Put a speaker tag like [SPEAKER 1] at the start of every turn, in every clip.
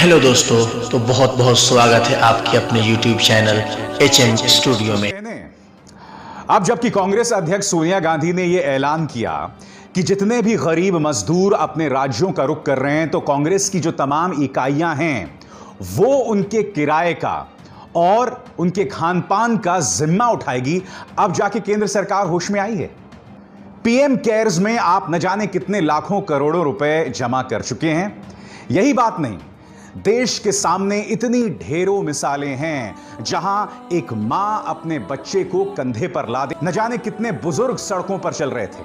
[SPEAKER 1] Hello दोस्तों, तो बहुत बहुत स्वागत है आपके अपने YouTube चैनल HM स्टूडियो में।
[SPEAKER 2] अब जबकि कांग्रेस अध्यक्ष सोनिया गांधी ने यह ऐलान किया कि जितने भी गरीब मजदूर अपने राज्यों का रुख कर रहे हैं, तो कांग्रेस की जो तमाम इकाइयां हैं वो उनके किराए का और उनके खान पान का जिम्मा उठाएगी। अब जाके केंद्र सरकार होश में आई है। पीएम केयर्स में आप न जाने कितने लाखों करोड़ों रुपए जमा कर चुके हैं। यही बात नहीं, देश के सामने इतनी ढेरों मिसालें हैं जहां एक मां अपने बच्चे को कंधे पर लादे। न जाने कितने बुजुर्ग सड़कों पर चल रहे थे।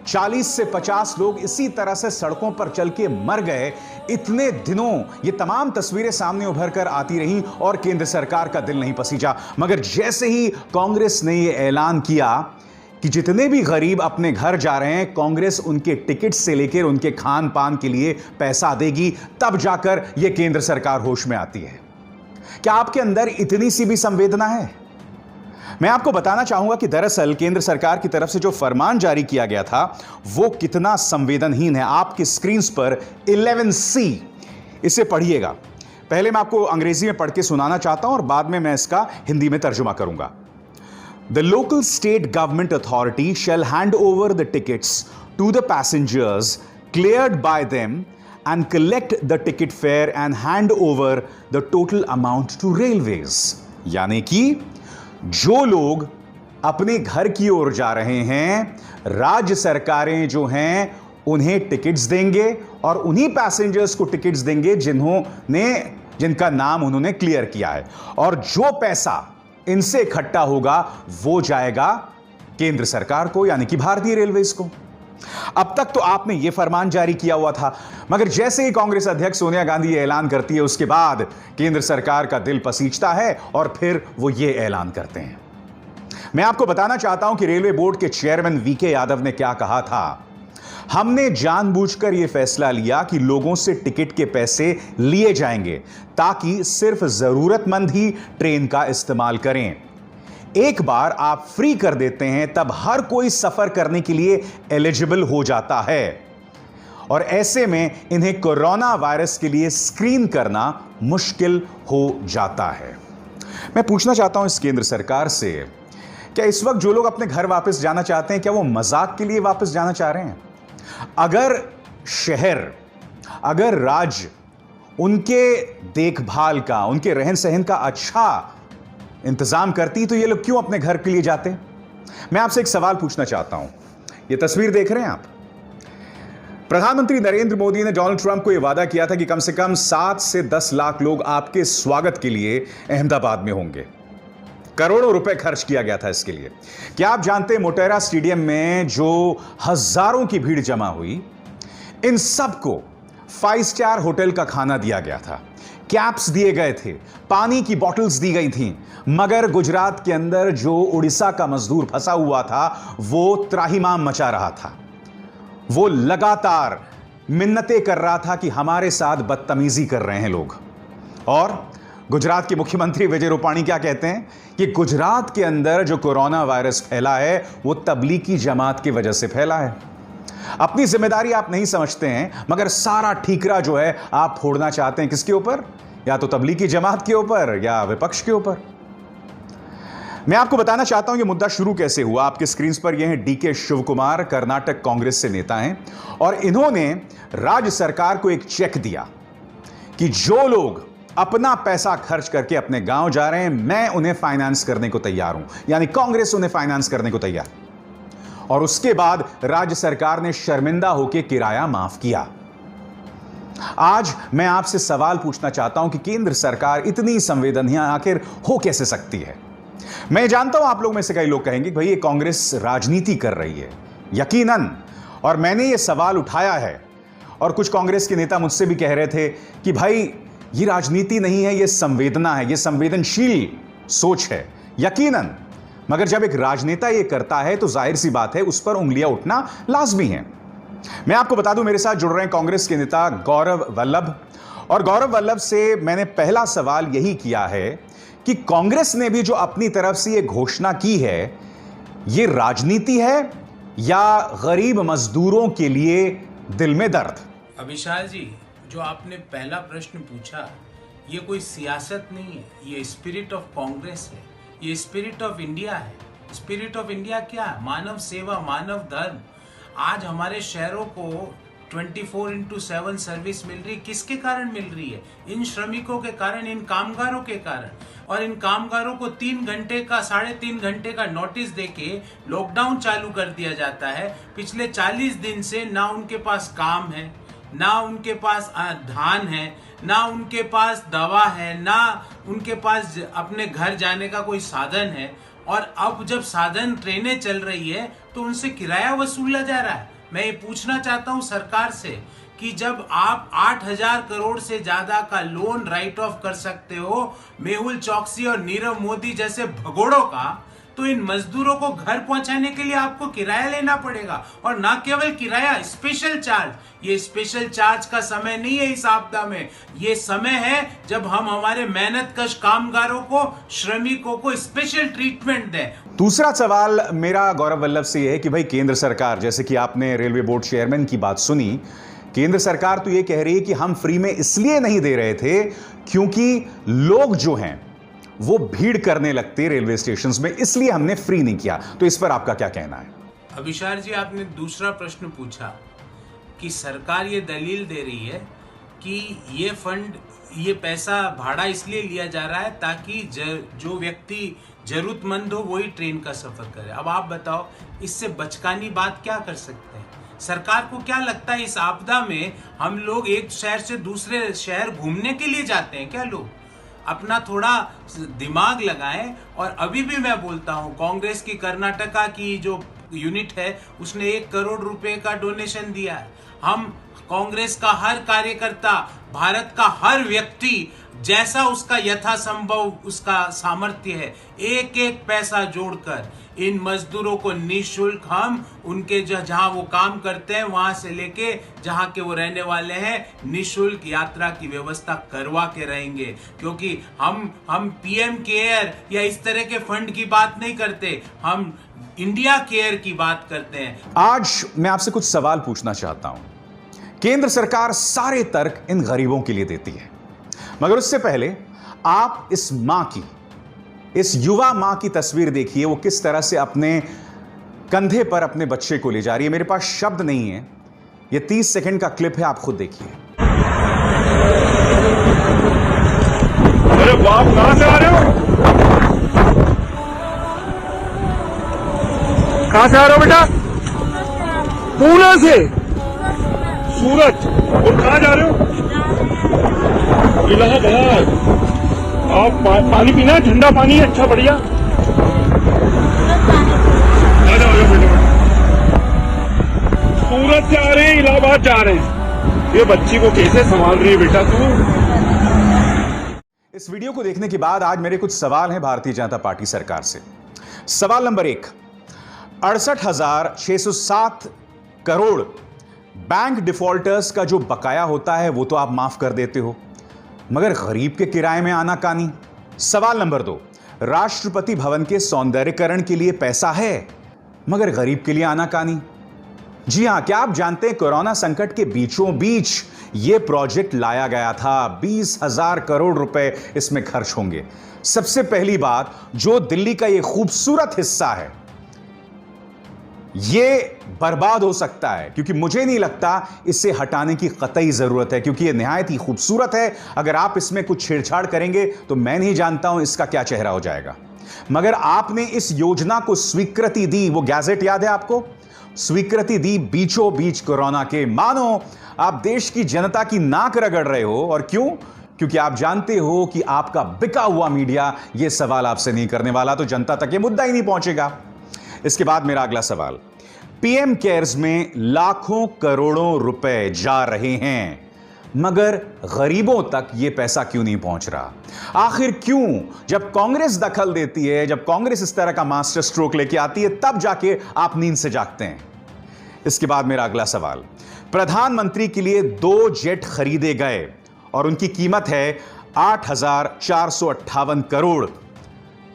[SPEAKER 2] 40 से 50 लोग इसी तरह से सड़कों पर चल के मर गए। इतने दिनों ये तमाम तस्वीरें सामने उभर कर आती रहीं और केंद्र सरकार का दिल नहीं पसीजा। मगर जैसे ही कांग्रेस ने यह ऐलान किया कि जितने भी गरीब अपने घर जा रहे हैं, कांग्रेस उनके टिकट से लेकर उनके खान पान के लिए पैसा देगी, तब जाकर यह केंद्र सरकार होश में आती है। क्या आपके अंदर इतनी सी भी संवेदना है? मैं आपको बताना चाहूंगा कि दरअसल केंद्र सरकार की तरफ से जो फरमान जारी किया गया था वो कितना संवेदनहीन है। आपकी स्क्रीन पर 11C, इसे पढ़िएगा। पहले मैं आपको अंग्रेजी में पढ़ के सुनाना चाहता हूं और बाद में मैं इसका हिंदी में तर्जुमा करूंगा। The local state government authority shall hand over the tickets to the passengers cleared by them and collect the ticket fare and hand over the total amount to railways। यानी कि जो लोग अपने घर की ओर जा रहे हैं, राज्य सरकारें जो हैं उन्हें टिकट्स देंगे और उन्हीं पैसेंजर्स को टिकट्स देंगे जिनका नाम उन्होंने क्लियर किया है, और जो पैसा इनसे इकट्ठा होगा वो जाएगा केंद्र सरकार को, यानी कि भारतीय रेलवेज को। अब तक तो आपने यह फरमान जारी किया हुआ था, मगर जैसे ही कांग्रेस अध्यक्ष सोनिया गांधी यह ऐलान करती है, उसके बाद केंद्र सरकार का दिल पसीजता है और फिर वो ये ऐलान करते हैं। मैं आपको बताना चाहता हूं कि रेलवे बोर्ड के चेयरमैन वीके यादव ने क्या कहा था। हमने जानबूझकर यह फैसला लिया कि लोगों से टिकट के पैसे लिए जाएंगे ताकि सिर्फ जरूरतमंद ही ट्रेन का इस्तेमाल करें। एक बार आप फ्री कर देते हैं तब हर कोई सफर करने के लिए एलिजिबल हो जाता है, और ऐसे में इन्हें कोरोना वायरस के लिए स्क्रीन करना मुश्किल हो जाता है। मैं पूछना चाहता हूं इस केंद्र सरकार से, क्या इस वक्त जो लोग अपने घर वापस जाना चाहते हैं, क्या वो मजाक के लिए वापस जाना चाह रहे हैं? अगर शहर, अगर राज्य उनके देखभाल का, उनके रहन सहन का अच्छा इंतजाम करती, तो ये लोग क्यों अपने घर के लिए जाते? मैं आपसे एक सवाल पूछना चाहता हूं। ये तस्वीर देख रहे हैं आप? प्रधानमंत्री नरेंद्र मोदी ने डोनाल्ड ट्रंप को यह वादा किया था कि कम से कम 7 से 10 लाख लोग आपके स्वागत के लिए अहमदाबाद में होंगे। करोड़ों रुपए खर्च किया गया था इसके लिए। क्या आप जानते हैं मोटेरा स्टेडियम में जो हजारों की भीड़ जमा हुई, इन सबको 5 स्टार होटल का खाना दिया गया था, कैप्स दिए गए थे, पानी की बोतल्स दी गई थीं। मगर गुजरात के अंदर जो उड़ीसा का मजदूर फंसा हुआ था वो त्राहिमाम मचा रहा था। वो लगातार मिन्नतें कर रहा था कि हमारे साथ बदतमीजी कर रहे हैं लोग। और गुजरात के मुख्यमंत्री विजय रूपाणी क्या कहते हैं कि गुजरात के अंदर जो कोरोना वायरस फैला है वो तबलीगी जमात की वजह से फैला है। अपनी जिम्मेदारी आप नहीं समझते हैं, मगर सारा ठीकरा जो है आप फोड़ना चाहते हैं किसके ऊपर? या तो तबलीगी जमात के ऊपर या विपक्ष के ऊपर। मैं आपको बताना चाहता हूं ये मुद्दा शुरू कैसे हुआ। आपके स्क्रीन पर यह हैं डीके शिवकुमार, कर्नाटक कांग्रेस से नेता हैं, और इन्होंने राज्य सरकार को एक चेक दिया कि जो लोग अपना पैसा खर्च करके अपने गांव जा रहे हैं, मैं उन्हें फाइनेंस करने को तैयार हूं, यानी कांग्रेस उन्हें फाइनेंस करने को तैयार। और उसके बाद राज्य सरकार ने शर्मिंदा होकर किराया माफ किया। आज मैं आपसे सवाल पूछना चाहता हूं कि केंद्र सरकार इतनी संवेदनहीन आखिर हो कैसे सकती है? मैं जानता हूं आप लोग में से कई लोग कहेंगे भाई ये कांग्रेस राजनीति कर रही है। यकीनन, और मैंने ये सवाल उठाया है, और कुछ कांग्रेस के नेता मुझसे भी कह रहे थे कि भाई ये राजनीति नहीं है, ये संवेदना है, ये संवेदनशील सोच है। यकीनन, मगर जब एक राजनेता ये करता है तो जाहिर सी बात है उस पर उंगलियां उठना लाजमी है। मैं आपको बता दूं, मेरे साथ जुड़ रहे हैं कांग्रेस के नेता गौरव वल्लभ, और गौरव वल्लभ से मैंने पहला सवाल यही किया है कि कांग्रेस ने भी जो अपनी तरफ से ये घोषणा की है, ये राजनीति है या गरीब मजदूरों के लिए दिल में दर्द?
[SPEAKER 3] विशाल जी, जो आपने पहला प्रश्न पूछा, ये कोई सियासत नहीं है, ये स्पिरिट ऑफ कांग्रेस है, ये स्पिरिट ऑफ इंडिया है। स्पिरिट ऑफ इंडिया क्या है? मानव सेवा, मानव धर्म। आज हमारे शहरों को 24/7 सर्विस मिल रही, किसके कारण मिल रही है? इन श्रमिकों के कारण, इन कामगारों के कारण। और इन कामगारों को 3 घंटे का, 3.5 घंटे का नोटिस देके लॉकडाउन चालू कर दिया जाता है। पिछले 40 दिन से ना उनके पास काम है, ना उनके पास धान है, ना उनके पास दवा है, ना उनके पास अपने घर जाने का कोई साधन है। और अब जब साधन ट्रेनें चल रही है तो उनसे किराया वसूला जा रहा है। मैं ये पूछना चाहता हूं सरकार से कि जब आप 8,000 करोड़ से ज्यादा का लोन राइट ऑफ कर सकते हो मेहुल चौकसी और नीरव मोदी जैसे भगोड़ों का, तो इन मजदूरों को घर पहुंचाने के लिए आपको किराया लेना पड़ेगा। और ना केवल किराया, स्पेशल चार्ज। ये स्पेशल चार्ज का समय नहीं है इस आपदा में, ये समय है जब हम हमारे मेहनतकश कामगारों को, श्रमिकों को स्पेशल ट्रीटमेंट दें।
[SPEAKER 2] दूसरा सवाल मेरा गौरव वल्लभ से यह है कि भाई केंद्र सरकार, जैसे कि आपने रेलवे बोर्ड चेयरमैन की बात सुनी, केंद्र सरकार तो यह कह रही है कि हम फ्री में इसलिए नहीं दे रहे थे क्योंकि लोग जो हैं वो भीड़ करने लगते रेलवे स्टेशंस में, इसलिए हमने फ्री नहीं किया। तो इस पर आपका क्या कहना है?
[SPEAKER 3] अभिशार जी, आपने दूसरा प्रश्न पूछा कि सरकार ये दलील दे रही है कि ये फंड, ये पैसा भाड़ा इसलिए लिया जा रहा है ताकि जो व्यक्ति जरूरतमंद हो वही ट्रेन का सफर करे। अब आप बताओ, इससे बचकानी बात क्या कर सकते हैं? सरकार को क्या लगता है इस आपदा में हम लोग एक शहर से दूसरे शहर घूमने के लिए जाते हैं क्या? लोग अपना थोड़ा दिमाग लगाएं। और अभी भी मैं बोलता हूं, कांग्रेस की कर्नाटका की जो यूनिट है उसने 1 करोड़ रुपए का डोनेशन दिया है। हम कांग्रेस का हर कार्यकर्ता, भारत का हर व्यक्ति, जैसा उसका यथासंभव उसका सामर्थ्य है, एक एक पैसा जोड़कर इन मजदूरों को निःशुल्क हम उनके जहां वो काम करते हैं वहां से लेके जहां के वो रहने वाले हैं निःशुल्क यात्रा की व्यवस्था करवा के रहेंगे। क्योंकि हम पीएम केयर या इस तरह के फंड की बात नहीं करते, हम इंडिया केयर की बात करते हैं।
[SPEAKER 2] आज मैं आपसे कुछ सवाल पूछना चाहता हूं। केंद्र सरकार सारे तर्क इन गरीबों के लिए देती है, मगर उससे पहले आप इस मां की, इस युवा मां की तस्वीर देखिए, वो किस तरह से अपने कंधे पर अपने बच्चे को ले जा रही है। मेरे पास शब्द नहीं है, ये 30 सेकंड का क्लिप है, आप खुद देखिए।
[SPEAKER 4] अरे बाप, कहां से आ रहे हो? कहां से आ रहे हो बेटा? पूना से। सूरत। और कहां जा रहे हो? इलाहाबाद। आप पानी पीना है? ठंडा पानी है, अच्छा बढ़िया। आ जाओ बेटा। सूरत से आ रहे हैं, इलाहाबाद जा रहे हैं। ये बच्ची को कैसे संभाल रही है बेटा तू?
[SPEAKER 2] इस वीडियो को देखने के बाद आज मेरे कुछ सवाल हैं भारतीय जनता पार्टी सरकार से। सवाल नंबर 1, 68,607 करोड़ बैंक डिफॉल्टर्स का जो बकाया होता है वो तो आप माफ कर देते हो, मगर गरीब के किराए में आनाकानी। सवाल नंबर 2, राष्ट्रपति भवन के सौंदर्यीकरण के लिए पैसा है, मगर गरीब के लिए आनाकानी। जी हां, क्या आप जानते हैं कोरोना संकट के बीचों बीच यह प्रोजेक्ट लाया गया था, 20,000 करोड़ रुपए इसमें खर्च होंगे। सबसे पहली बात, जो दिल्ली का यह खूबसूरत हिस्सा है यह बर्बाद हो सकता है, क्योंकि मुझे नहीं लगता इसे हटाने की कतई जरूरत है, क्योंकि यह निहायत ही खूबसूरत है। अगर आप इसमें कुछ छेड़छाड़ करेंगे तो मैं नहीं जानता हूं इसका क्या चेहरा हो जाएगा। मगर आपने इस योजना को स्वीकृति दी, वो गैजेट याद है आपको? स्वीकृति दी बीचों बीच कोरोना के। मानो आप देश की जनता की नाक रगड़ रहे हो। और क्यों? क्योंकि आप जानते हो कि आपका बिका हुआ मीडिया यह सवाल आपसे नहीं करने वाला, तो जनता तक यह मुद्दा ही नहीं पहुंचेगा। इसके बाद मेरा अगला सवाल, पीएम केयर्स में लाखों करोड़ों रुपए जा रहे हैं, मगर गरीबों तक यह पैसा क्यों नहीं पहुंच रहा? आखिर क्यों? जब कांग्रेस दखल देती है, जब कांग्रेस इस तरह का मास्टर स्ट्रोक लेके आती है, तब जाके आप नींद से जागते हैं। इसके बाद मेरा अगला सवाल, प्रधानमंत्री के लिए 2 जेट खरीदे गए और उनकी कीमत है 8,458 करोड़,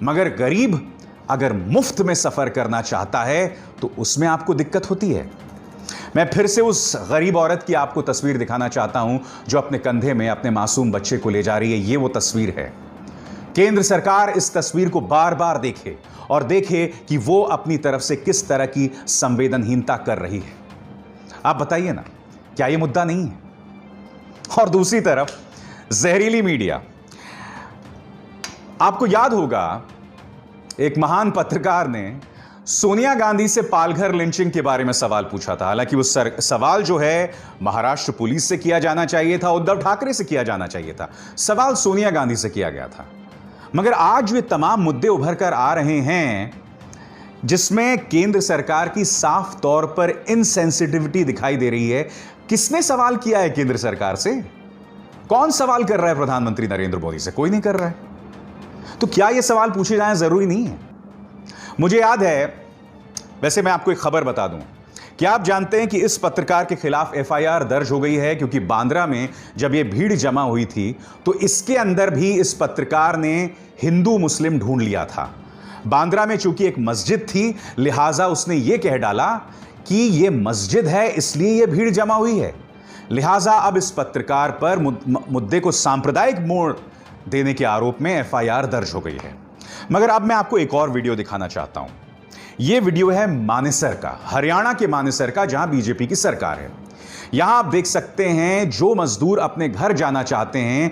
[SPEAKER 2] मगर गरीब अगर मुफ्त में सफर करना चाहता है तो उसमें आपको दिक्कत होती है। मैं फिर से उस गरीब औरत की आपको तस्वीर दिखाना चाहता हूं जो अपने कंधे में अपने मासूम बच्चे को ले जा रही है। ये वो तस्वीर है। केंद्र सरकार इस तस्वीर को बार बार देखे और देखे कि वो अपनी तरफ से किस तरह की संवेदनहीनता कर रही है। आप बताइए ना, क्या ये मुद्दा नहीं है? और दूसरी तरफ जहरीली मीडिया। आपको याद होगा एक महान पत्रकार ने सोनिया गांधी से पालघर लिंचिंग के बारे में सवाल पूछा था। हालांकि वो सवाल जो है महाराष्ट्र पुलिस से किया जाना चाहिए था, उद्धव ठाकरे से किया जाना चाहिए था। सवाल सोनिया गांधी से किया गया था। मगर आज वे तमाम मुद्दे उभर कर आ रहे हैं जिसमें केंद्र सरकार की साफ तौर पर इनसेंसिटिविटी दिखाई दे रही है। किसने सवाल किया है केंद्र सरकार से? कौन सवाल कर रहा है प्रधानमंत्री नरेंद्र मोदी से? कोई नहीं कर रहा है। तो क्या यह सवाल पूछे जाएं जरूरी नहीं है? मुझे याद है, वैसे मैं आपको एक खबर बता दूं, क्या आप जानते हैं कि इस पत्रकार के खिलाफ एफआईआर दर्ज हो गई है? क्योंकि बांद्रा में जब यह भीड़ जमा हुई थी तो इसके अंदर भी इस पत्रकार ने हिंदू मुस्लिम ढूंढ लिया था। बांद्रा में चूंकि एक मस्जिद थी, लिहाजा उसने यह कह डाला कि यह मस्जिद है इसलिए यह भीड़ जमा हुई है। लिहाजा अब इस पत्रकार पर मुद्दे को सांप्रदायिक मोड़ देने के आरोप में एफआईआर दर्ज हो गई है। मगर अब मैं आपको एक और वीडियो दिखाना चाहता हूं। यह वीडियो है मानेसर का, हरियाणा के मानेसर का, जहां बीजेपी की सरकार है। यहां आप देख सकते हैं जो मजदूर अपने घर जाना चाहते हैं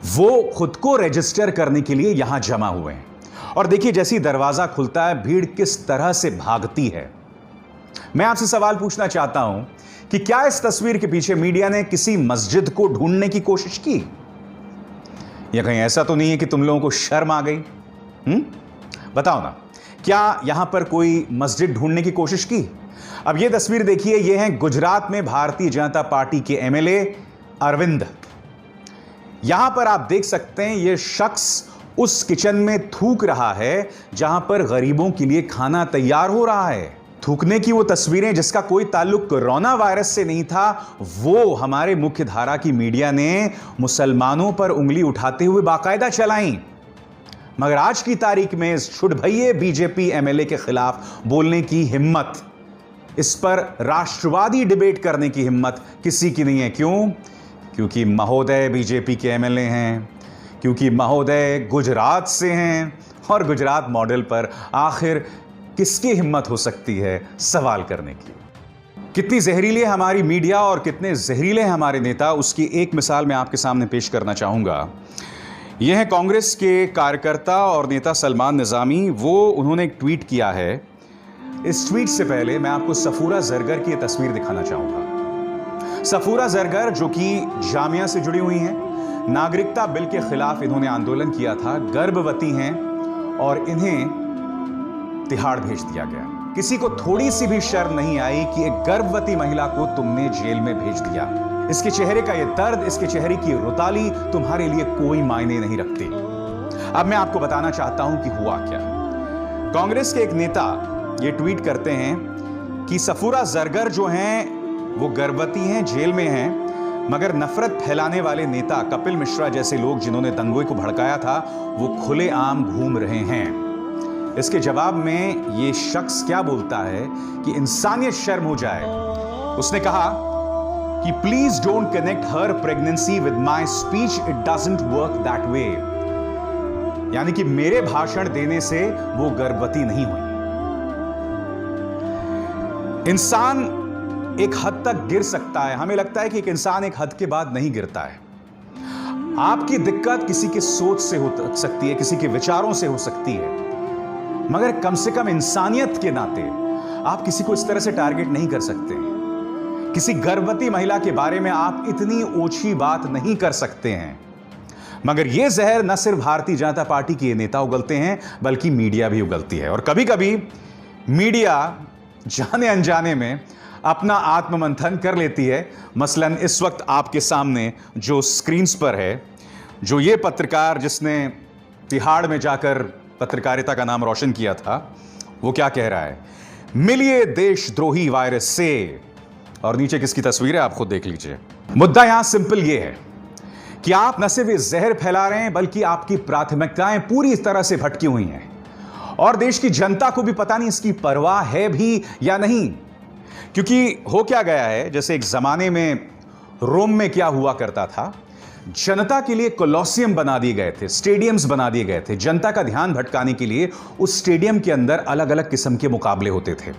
[SPEAKER 2] वो खुद को रजिस्टर करने के लिए यहां जमा हुए हैं। और देखिए, जैसे दरवाजा खुलता है भीड़ किस तरह से भागती है। मैं आपसे सवाल पूछना चाहता हूं कि क्या इस तस्वीर के पीछे मीडिया ने किसी मस्जिद को ढूंढने की कोशिश की? या कहीं ऐसा तो नहीं है कि तुम लोगों को शर्म आ गई? बताओ ना, क्या यहां पर कोई मस्जिद ढूंढने की कोशिश की? अब यह तस्वीर देखिए, यह है गुजरात में भारतीय जनता पार्टी के एमएलए अरविंद। यहां पर आप देख सकते हैं यह शख्स उस किचन में थूक रहा है जहां पर गरीबों के लिए खाना तैयार हो रहा है। थूकने की वो तस्वीरें जिसका कोई ताल्लुक कोरोना वायरस से नहीं था, वो हमारे मुख्य धारा की मीडिया ने मुसलमानों पर उंगली उठाते हुए बाकायदा चलाई। मगर आज की तारीख में इस छुटभइये बीजेपी एमएलए के खिलाफ बोलने की हिम्मत, इस पर राष्ट्रवादी डिबेट करने की हिम्मत किसी की नहीं है। क्यों? क्योंकि महोदय बीजेपी के एमएलए हैं, क्योंकि महोदय गुजरात से हैं, और गुजरात मॉडल पर आखिर किसकी हिम्मत हो सकती है सवाल करने की? कितनी जहरीली है हमारी मीडिया और कितने जहरीले हैं हमारे नेता, उसकी एक मिसाल मैं आपके सामने पेश करना चाहूंगा। यह है कांग्रेस के कार्यकर्ता और नेता सलमान निजामी। उन्होंने एक ट्वीट किया है। इस ट्वीट से पहले मैं आपको सफूरा जरगर की तस्वीर दिखाना चाहूंगा। सफूरा जरगर जो कि जामिया से जुड़ी हुई हैं, नागरिकता बिल के खिलाफ इन्होंने आंदोलन किया था, गर्भवती हैं और इन्हें तिहाड़ भेज दिया गया। किसी को थोड़ी सी भी शर्म नहीं आई कि एक गर्भवती महिला को तुमने जेल में भेज दिया। इसके चेहरे का यह दर्द, इसके चेहरे की रुताली तुम्हारे लिए कोई मायने नहीं रखती। अब मैं आपको बताना चाहता हूं कि हुआ क्या। कांग्रेस के एक नेता ये ट्वीट करते हैं कि सफूरा जरगर जो हैं वो गर्भवती हैं, जेल में हैं, मगर नफरत फैलाने वाले नेता कपिल मिश्रा जैसे लोग जिन्होंने दंगे को भड़काया था वो खुलेआम घूम रहे हैं। इसके जवाब में ये शख्स क्या बोलता है कि इंसानियत शर्म हो जाए। उसने कहा कि please don't connect her pregnancy with my speech, it doesn't work that way. यानी कि मेरे भाषण देने से वो गर्भवती नहीं हुई। इंसान एक हद तक गिर सकता है। हमें लगता है कि एक इंसान एक हद के बाद नहीं गिरता है। आपकी दिक्कत किसी की सोच से हो सकती है, किसी के विचारों से हो सकती है, मगर कम से कम इंसानियत के नाते आप किसी को इस तरह से टारगेट नहीं कर सकते। किसी गर्भवती महिला के बारे में आप इतनी ओछी बात नहीं कर सकते हैं। मगर यह जहर न सिर्फ भारतीय जनता पार्टी के नेता उगलते हैं बल्कि मीडिया भी उगलती है। और कभी कभी मीडिया जाने अनजाने में अपना आत्ममंथन कर लेती है। मसलन इस वक्त आपके सामने जो स्क्रीन्स पर है, जो ये पत्रकार जिसने तिहाड़ में जाकर पत्रकारिता का नाम रोशन किया था, वो क्या कह रहा है? मिलिए देशद्रोही वायरस से। और नीचे किसकी तस्वीर है आप खुद देख लीजिए। मुद्दा यहां सिंपल ये है कि आप न सिर्फ ये जहर फैला रहे हैं बल्कि आपकी प्राथमिकताएं पूरी तरह से भटकी हुई हैं और देश की जनता को भी पता नहीं इसकी परवाह है भी या नहीं। क्योंकि हो क्या गया है, जैसे एक जमाने में रोम में क्या हुआ करता था, जनता के लिए कोलोसियम बना दिए गए थे, स्टेडियम्स बना दिए गए थे। जनता का ध्यान भटकाने के लिए उस स्टेडियम के अंदर अलग अलग किस्म के मुकाबले होते थे।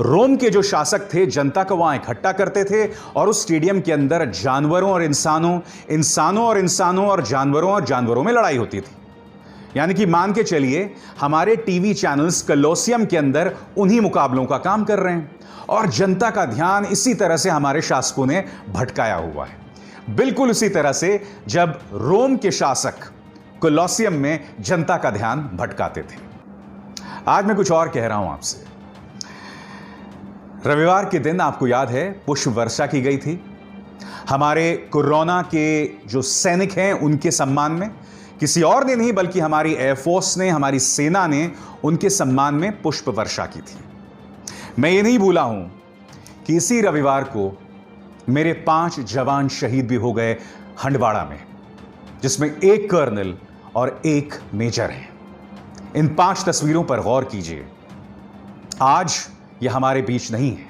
[SPEAKER 2] रोम के जो शासक थे जनता को वहां इकट्ठा करते थे और उस स्टेडियम के अंदर जानवरों और इंसानों, इंसानों और इंसानों और जानवरों में लड़ाई होती थी। यानी कि मान के चलिए हमारे टीवी चैनल्स कोलोसियम के अंदर उन्हीं मुकाबलों का काम कर रहे हैं और जनता का ध्यान इसी तरह से हमारे शासकों ने भटकाया हुआ है। बिल्कुल उसी तरह से जब रोम के शासक कोलोसियम में जनता का ध्यान भटकाते थे। आज मैं कुछ और कह रहा हूं आपसे। रविवार के दिन आपको याद है पुष्प वर्षा की गई थी हमारे कोरोना के जो सैनिक हैं उनके सम्मान में। किसी और ने नहीं बल्कि हमारी एयरफोर्स ने, हमारी सेना ने उनके सम्मान में पुष्प वर्षा की थी। मैं ये नहीं भूला हूं कि इसी रविवार को मेरे 5 जवान शहीद भी हो गए हंडवाड़ा में, जिसमें 1 कर्नल और 1 मेजर है। इन 5 तस्वीरों पर गौर कीजिए। आज यह हमारे बीच नहीं है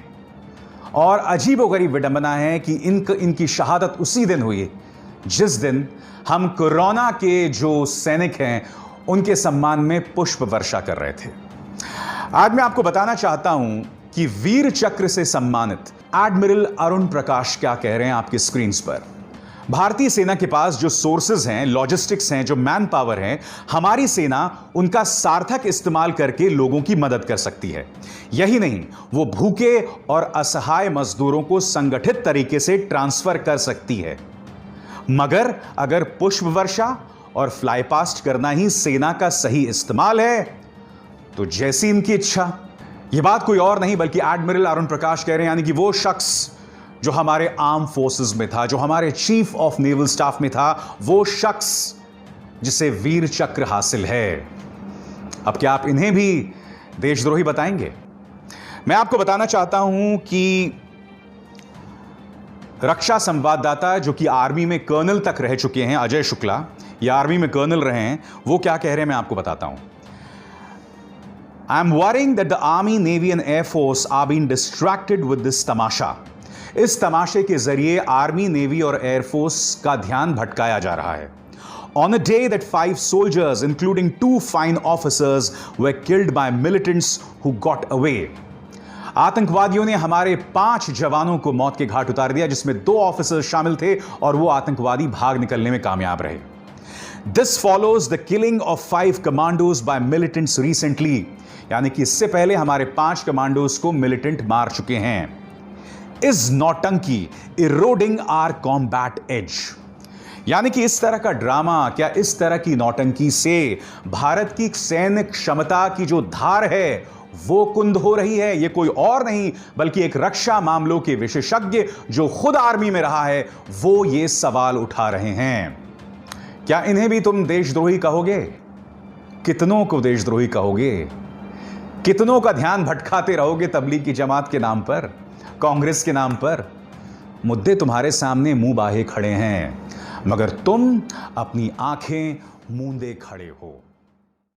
[SPEAKER 2] और अजीबोगरीब विडंबना है कि इनकी शहादत उसी दिन हुई जिस दिन हम कोरोना के जो सैनिक हैं उनके सम्मान में पुष्प वर्षा कर रहे थे। आज मैं आपको बताना चाहता हूं कि वीर चक्र से सम्मानित एडमिरल अरुण प्रकाश क्या कह रहे हैं आपकी स्क्रीन पर। भारतीय सेना के पास जो सोर्सेज हैं, लॉजिस्टिक्स हैं, जो मैन पावर है, हमारी सेना उनका सार्थक इस्तेमाल करके लोगों की मदद कर सकती है। यही नहीं, वो भूखे और असहाय मजदूरों को संगठित तरीके से ट्रांसफर कर सकती है। मगर अगर पुष्प वर्षा और फ्लाई पास्ट करना ही सेना का सही इस्तेमाल है तो जैसी इनकी इच्छा। यह बात कोई और नहीं बल्कि एडमिरल अरुण प्रकाश कह रहे हैं, यानी कि वो शख्स जो हमारे आर्म फोर्सेस में था, जो हमारे चीफ ऑफ नेवल स्टाफ में था, वो शख्स जिसे वीर चक्र हासिल है। अब क्या आप इन्हें भी देशद्रोही बताएंगे? मैं आपको बताना चाहता हूं कि रक्षा संवाददाता जो कि आर्मी में कर्नल तक रह चुके हैं, अजय शुक्ला, ये आर्मी में कर्नल रहे हैं, वो क्या कह रहे हैं मैं आपको बताता हूं। I am worrying that the army, navy and air force are being distracted with this तमाशा। इस तमाशे के जरिए आर्मी, नेवी और एयरफोर्स का ध्यान भटकाया जा रहा है। On a day that 5 soldiers, including 2 fine officers, were killed by militants who got away. आतंकवादियों ने हमारे 5 जवानों को मौत के घाट उतार दिया, जिसमें 2 ऑफिसर्स शामिल थे और वो आतंकवादी भाग निकलने में कामयाब रहे। This follows the killing of 5 commandos by militants recently. यानी कि इससे पहले हमारे 5 कमांडोज को मिलिटेंट मार चुके हैं। Is नौटंकी eroding our combat edge? यानी कि इस तरह का ड्रामा, क्या इस तरह की नौटंकी से भारत की सैन्य क्षमता की जो धार है वो कुंद हो रही है? ये कोई और नहीं बल्कि एक रक्षा मामलों के विशेषज्ञ जो खुद आर्मी में रहा है वो ये सवाल उठा रहे हैं। क्या इन्हें भी तुम देशद्रोही कहोगे? कितनों को देशद्रोही कहोगे? कितनों का ध्यान भटकाते रहोगे तबलीग की जमात के नाम पर, कांग्रेस के नाम पर? मुद्दे तुम्हारे सामने मुंह बाहे खड़े हैं मगर तुम अपनी आंखें मूंदे खड़े हो।